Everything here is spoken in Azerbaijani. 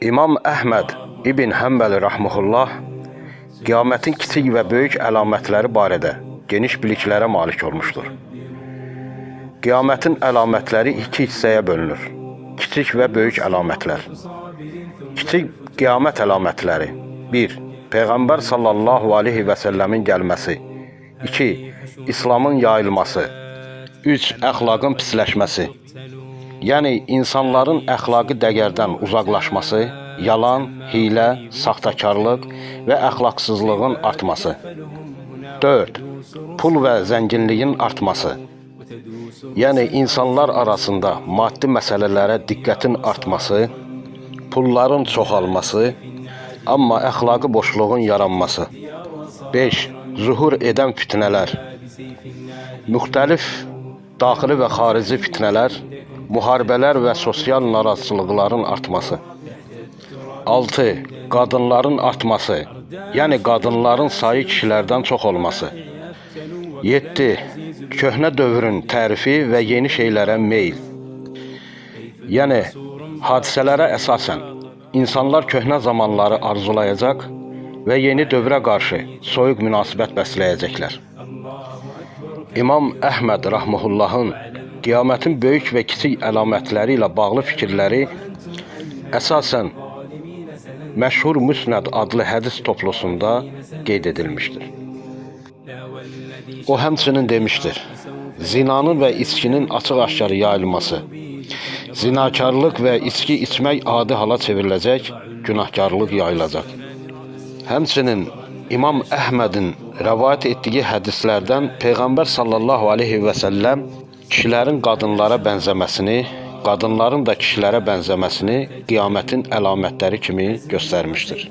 İmam Əhməd İbn Həmbəl rəhməhullah qiyamətin kiçik və böyük əlamətləri barədə geniş biliklərə malik olmuşdur. Qiyamətin əlamətləri iki hissəyə bölünür. Kiçik və böyük əlamətlər. Kiçik qiyamət əlamətləri: 1. Peyğəmbər sallallahu aleyhi və səlləmin gəlməsi. 2. İslamın yayılması. 3. Əxlaqın pisləşməsi. Yəni insanların əxlaqi dəgərdən uzaqlaşması, yalan, hilə, saxtakarlıq və əxlaqsızlığın artması. 4. Pul və zənginliyin artması. Yəni insanlar arasında maddi məsələlərə diqqətin artması, pulların çoxalması, amma əxlaqi boşluğun yaranması. 5. Zuhur edən fitnələr. Müxtəlif daxili və xarici fitnələr, müharibələr və sosial narazılıqların artması. 6. Qadınların artması, yəni qadınların sayı kişilərdən çox olması. 7. Köhnə dövrün tərifi və yeni şeylərə meyl. Yəni hadisələrə əsasən insanlar köhnə zamanları arzulayacaq və yeni dövrə qarşı soyuq münasibət bəsləyəcəklər. İmam Əhməd rəhməhullahın qiyamətin böyük və kiçik əlamətləri ilə bağlı fikirləri əsasən məşhur Müsnəd adlı hədis toplusunda qeyd edilmişdir. O həmçinin demişdir: zinanın və içkinin açıq-aşkar yayılması, zinakarlıq və içki içmək adi hala çevriləcək, günahkarlıq yayılacaq. Həmçinin İmam Əhmədin rəvayət etdiyi hədislərdən Peyğəmbər sallallahu aleyhi və səlləm kişilərin qadınlara bənzəməsini, qadınların da kişilərə bənzəməsini qiyamətin əlamətləri kimi göstərmişdir.